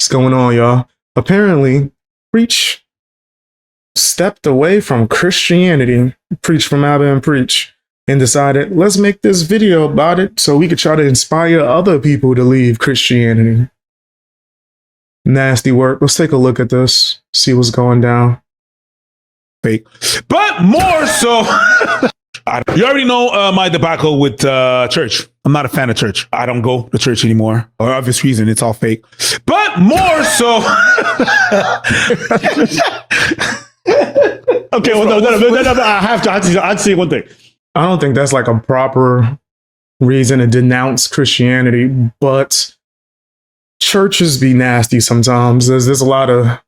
going on, y'all? Apparently, Preach stepped away from Christianity, Preach from Abba and Preach, and decided, let's make this video about it so we could try to inspire other people to leave Christianity. Nasty work. Let's take a look at this, see what's going down. Fake. But more so, you already know my debacle with church. I'm not a fan of church. I don't go to church anymore. For obvious reason, it's all fake. But more so. Okay, well, no, I have to say one thing. I don't think that's like a proper reason to denounce Christianity, but churches be nasty sometimes. There's a lot of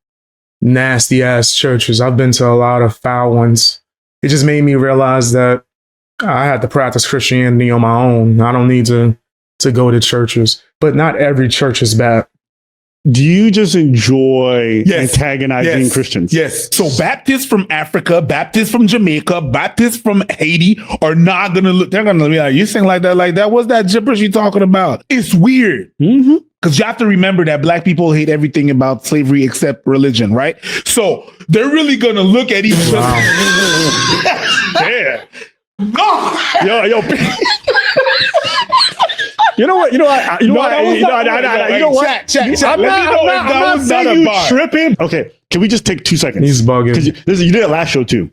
nasty ass churches. I've been to a lot of foul ones. It just made me realize that I had to practice Christianity on my own. I don't need to go to churches, but not every church is bad. Do you just enjoy antagonizing Christians? Yes. So Baptists from Africa, Baptists from Jamaica, Baptists from Haiti are not going to look, they're going to be like, you sing like that, what's that gibberish you talking about? It's weird. Mm-hmm. Because you have to remember that black people hate everything about slavery except religion, right? So they're really going to look at each other. Yeah. Yo. You know what? Chat. I'm not saying you tripping. Okay, can we just take 2 seconds? He's bugging. Because you did it last show too.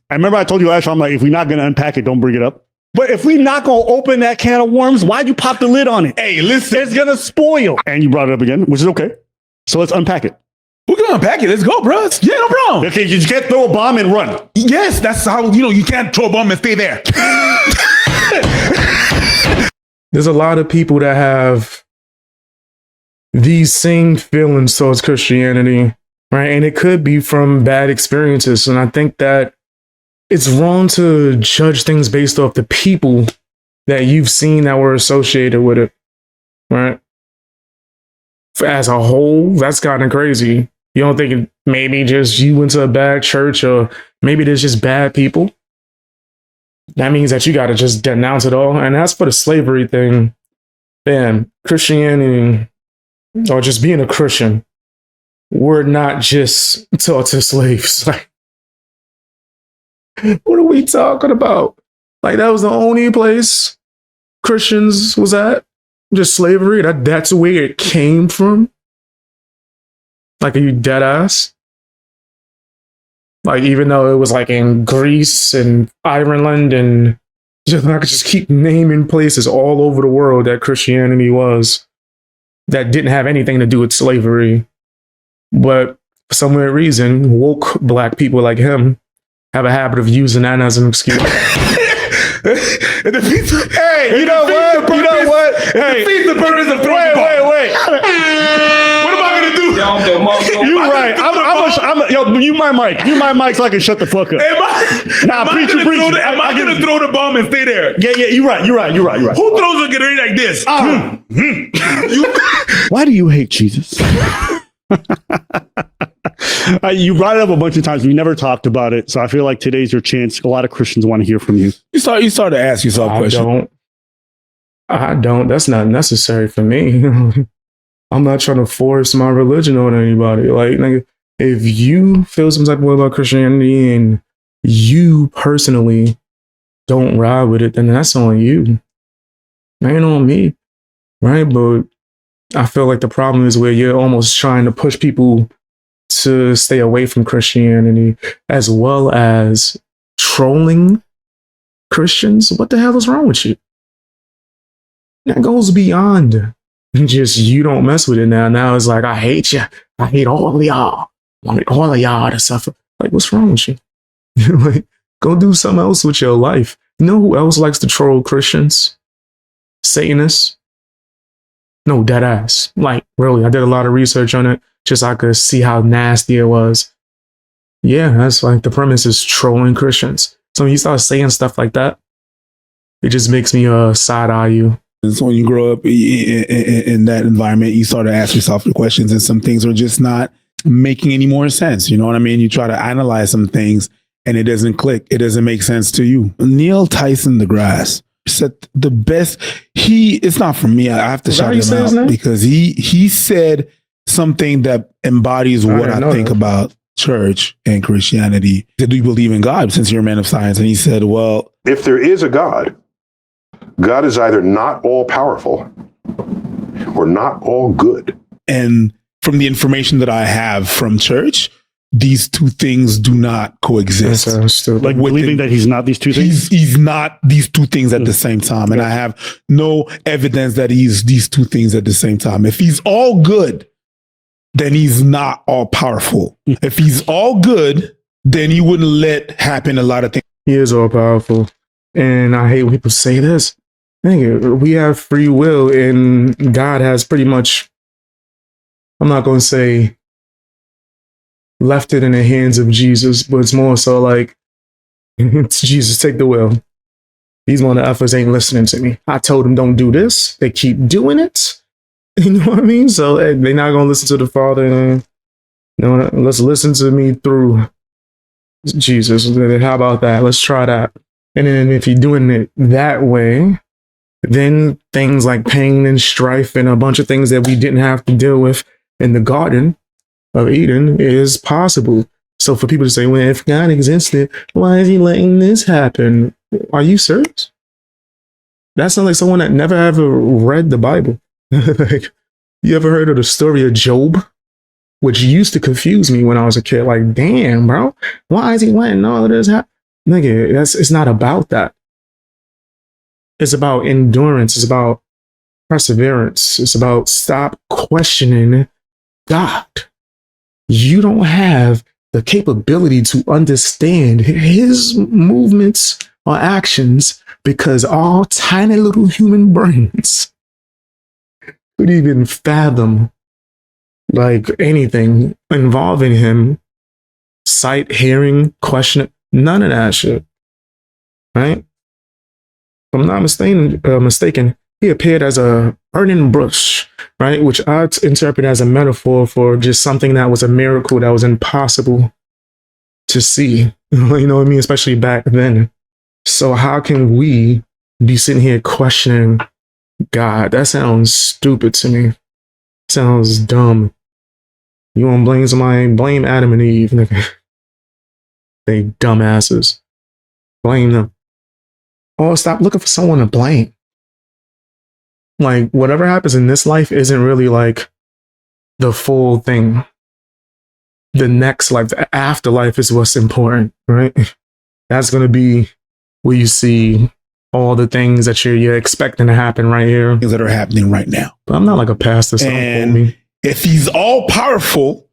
I remember I told you last show, I'm like, if we're not going to unpack it, don't bring it up. But if we're not going to open that can of worms, why'd you pop the lid on it? Hey, listen. It's going to spoil. And you brought it up again, which is okay. So let's unpack it. We're going to unpack it. Let's go, bro. Yeah, no problem. Okay, you just can't throw a bomb and run. Yes, that's how, you can't throw a bomb and stay there. There's a lot of people that have these same feelings towards Christianity, right? And it could be from bad experiences. And I think that it's wrong to judge things based off the people that you've seen that were associated with it, right? As a whole, that's kind of crazy. You don't think maybe just you went to a bad church, or maybe there's just bad people? That means that you got to just denounce it all. And as for the slavery thing, man, Christianity, or just being a Christian, we're not just taught to slaves. Like, what are we talking about? Like, that was the only place Christians was at? Just slavery? That's where it came from? Like, are you dead ass? Like, even though it was like in Greece and Ireland, and I could just keep naming places all over the world that Christianity was, that didn't have anything to do with slavery. But for some weird reason, woke black people like him have a habit of using that as an excuse. Hey, you know what? Hey, it defeats the purpose of throwing the ball. Wait. What am I gonna do? You're right. Yo, you my mic so I can shut the fuck up. Am I gonna throw the bomb and stay there? Yeah, you're right. Who throws a grenade like this? Why do you hate Jesus? You brought it up a bunch of times. We never talked about it. So I feel like today's your chance. A lot of Christians want to hear from you. You start to ask yourself questions. I don't. That's not necessary for me. I'm not trying to force my religion on anybody. Like, if you feel some type of way about Christianity and you personally don't ride with it, then that's on you. It ain't on me. Right? But I feel like the problem is where you're almost trying to push people to stay away from Christianity, as well as trolling Christians. What the hell is wrong with you? That goes beyond just you don't mess with it now. Now it's like, I hate you. I hate all of y'all. I want all of y'all to suffer. Like, what's wrong with you? Like, go do something else with your life. You know who else likes to troll Christians? Satanists. No, dead ass. Like, really, I did a lot of research on it just so I could see how nasty it was. Yeah, that's like the premise is trolling Christians. So when you start saying stuff like that, it just makes me side eye you. So when you grow up in that environment, you start to ask yourself the questions, and some things are just not making any more sense. You know what I mean? You try to analyze some things and it doesn't click. It doesn't make sense to you. Neil Tyson deGrasse said the best. It's not for me. I have to shout him out because he said something that embodies what I think about church and Christianity. He said, do you believe in God, since you're a man of science? And he said, well, if there is a God, God is either not all powerful or not all good. And from the information that I have from church, these two things do not coexist. Like believing that he's not these two things? He's not these two things at the same time. And I have no evidence that he's these two things at the same time. If he's all good, then he's not all powerful. If he's all good, then he wouldn't let happen a lot of things. He is all powerful. And I hate when people say this. Nigga, we have free will, and God has pretty much, I'm not going to say left it in the hands of Jesus, but it's more so like, it's Jesus, take the will. These motherfuckers ain't listening to me. I told them don't do this. They keep doing it. You know what I mean? So they're not going to listen to the Father. No, let's listen to me through Jesus. How about that? Let's try that. And then if you're doing it that way, then things like pain and strife and a bunch of things that we didn't have to deal with in the Garden of Eden is possible. So for people to say, well, if God existed, why is he letting this happen? Are you serious? That sounds like someone that never ever read the Bible. Like, you ever heard of the story of Job? Which used to confuse me when I was a kid. Like, damn, bro, why is he letting all of this happen? Nigga, it's not about that. It's about endurance. It's about perseverance. It's about stop questioning God. You don't have the capability to understand his movements or actions because all tiny little human brains could even fathom like anything involving him. Sight, hearing, question, none of that shit. Right? If I'm not mistaken, he appeared as a burning bush, right? Which I interpret as a metaphor for just something that was a miracle that was impossible to see. You know what I mean? Especially back then. So how can we be sitting here questioning God? That sounds stupid to me. Sounds dumb. You want to blame somebody? Blame Adam and Eve. They dumbasses. Blame them. Or stop looking for someone to blame. Like, whatever happens in this life isn't really like the full thing. The next life, the afterlife is what's important, right? That's going to be where you see all the things that you're expecting to happen right here. Things that are happening right now. But I'm not like a pastor, so don't quote me. If he's all powerful,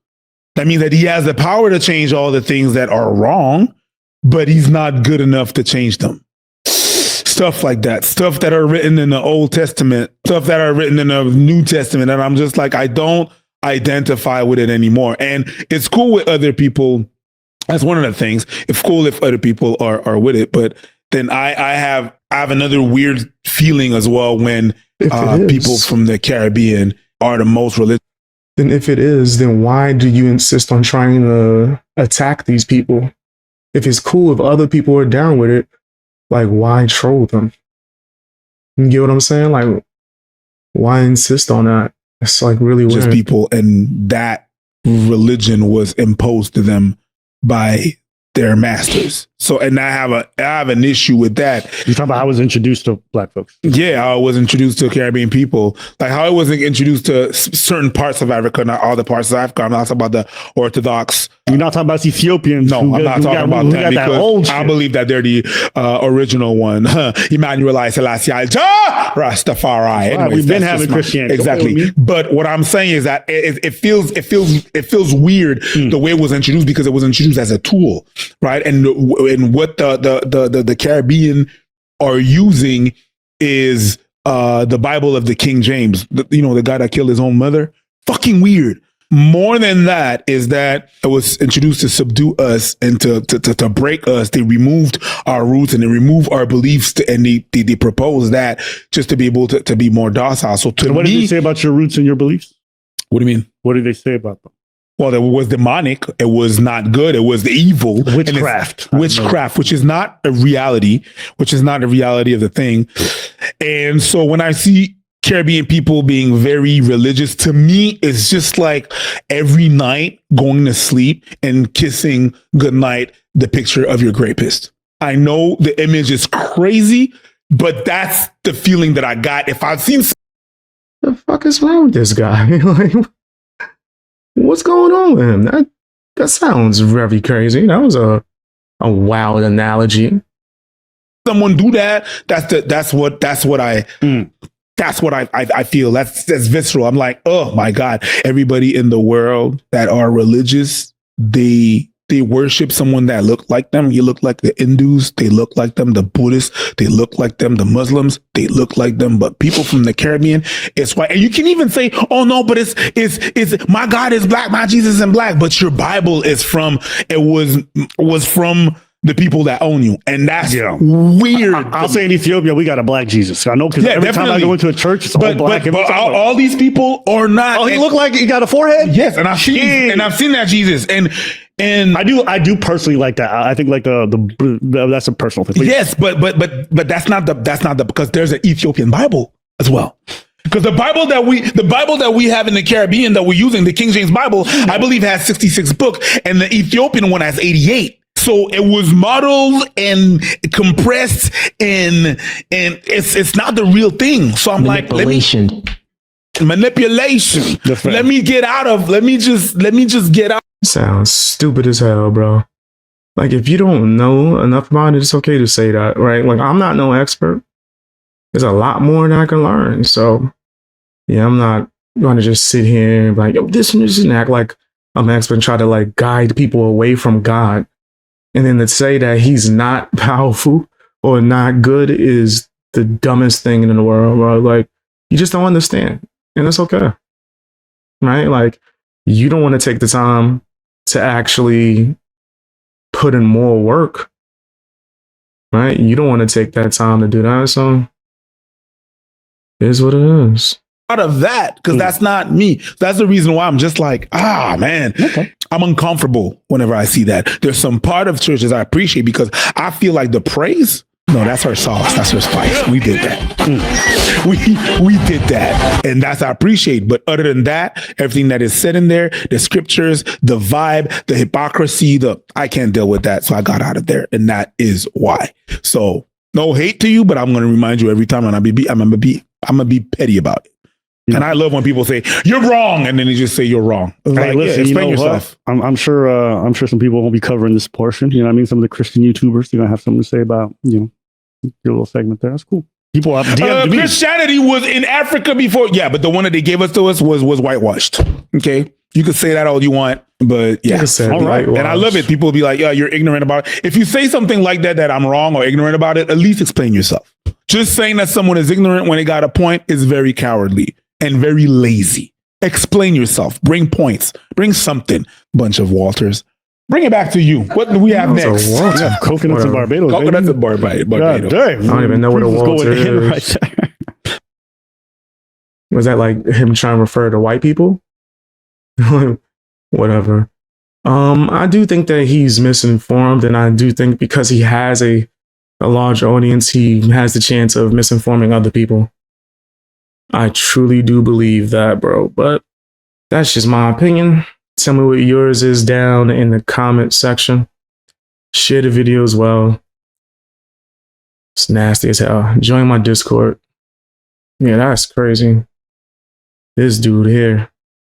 that means that he has the power to change all the things that are wrong, but he's not good enough to change them. Stuff like that, stuff that are written in the Old Testament, stuff that are written in the New Testament. And I'm just like, I don't identify with it anymore. And it's cool with other people. That's one of the things. It's cool if other people are with it. But then I have another weird feeling as well when people from the Caribbean are the most religious. Then if it is, then why do you insist on trying to attack these people? If it's cool, if other people are down with it, like, why troll them? You get what I'm saying? Like, why insist on that? It's like really weird. Just people, and that religion was imposed to them by their masters. So, and I have an issue with that. You're talking about how I was introduced to Black folks. Yeah, I was introduced to Caribbean people. Like how I wasn't introduced to certain parts of Africa, not all the parts of Africa. I'm not talking about the Orthodox. You're not talking about Ethiopians. No, I'm not talking about them because I believe that they're the original one. Emmanuel Selassie, Rastafari. Anyways, we've been having Christianity. Exactly. But what I'm saying is that it feels weird the way it was introduced because it was introduced as a tool, right? And what the Caribbean are using is the Bible of the King James, the guy that killed his own mother. Fucking weird. More than that is that it was introduced to subdue us and to break us. They removed our roots and they removed our beliefs and they proposed that just to be able to be more docile. So what did they say about your roots and your beliefs? What do you mean? What did they say about them? Well, it was demonic. It was not good. It was the evil. Witchcraft, which is not a reality, of the thing. And so when I see Caribbean people being very religious, to me, is just like every night going to sleep and kissing goodnight the picture of your rapist. I know the image is crazy, but that's the feeling that I got. If I've seen The fuck is wrong with this guy? Like, what's going on with him? That sounds very crazy. That was a wild analogy. someone do that, that's what I feel. That's visceral. I'm like, oh my God. Everybody in the world that are religious, they worship someone that look like them. You look like the Hindus, they look like them. The Buddhists, they look like them. The Muslims, they look like them. But people from the Caribbean, it's white. And you can even say, oh no, but it's my God is black, my Jesus is black. But your Bible is from, was from the people that own you. And that's weird. I'll say in Ethiopia, we got a black Jesus. I know, because every time I go into a church, it's all black. But all these people are not. Oh, he look like he got a forehead? Yes, and I've seen that Jesus. And I do personally like that. I think like the that's a personal thing. Yes, but that's not the because there's an Ethiopian Bible as well. Because the Bible that we have in the Caribbean that we're using, the King James Bible, I believe has 66 books, and the Ethiopian one has 88. So it was modeled and compressed, and it's not the real thing. So I'm like, manipulation. Let me just get out. Sounds stupid as hell, bro. Like, if you don't know enough about it, it's okay to say that, right? Like, I'm not no expert. There's a lot more that I can learn. So, yeah, I'm not going to just sit here and be like, yo, this and act like I'm an expert and try to like guide people away from God. And then to say that he's not powerful or not good is the dumbest thing in the world, bro. Like, you just don't understand. And it's okay. Right? Like, you don't want to take the time to actually put in more work. Right? You don't want to take that time to do that. So it is what it is. Out of that, because that's not me. That's the reason why I'm just like, man, okay. I'm uncomfortable whenever I see that. There's some part of churches I appreciate because I feel like the praise, no, that's her sauce, that's her spice. We did that. We did that, and that's I appreciate. But other than that, everything that is said in there, the scriptures, the vibe, the hypocrisy, I can't deal with that, so I got out of there, and that is why. So no hate to you, but I'm going to remind you every time, and I'm gonna be petty about it. And I love when people say you're wrong, and then they just say you're wrong. Hey, like, listen, explain yourself. I'm sure some people won't be covering this portion. You know what I mean? Some of the Christian YouTubers, they're gonna have something to say about, your little segment there. That's cool. People have Christianity was in Africa before. Yeah, but the one that they gave us to us was whitewashed. Okay. You could say that all you want, but yeah. All right. And I love it. People will be like, yeah, you're ignorant about it. If you say something like that I'm wrong or ignorant about it, at least explain yourself. Just saying that someone is ignorant when they got a point is very cowardly and very lazy. Explain yourself. Bring points. Bring something. Bunch of Walters. Bring it back to you. What do we have next? We have coconuts in Barbados. Coconuts in Barbados. God damn. I don't even know what a Walter is. Right. Was that like him trying to refer to white people? Whatever. I do think that he's misinformed, and I do think because he has a large audience, he has the chance of misinforming other people. I truly do believe that, bro. But that's just my opinion. Tell me what yours is down in the comment section. Share the video as well. It's nasty as hell. Join my Discord. Yeah, that's crazy. This dude here.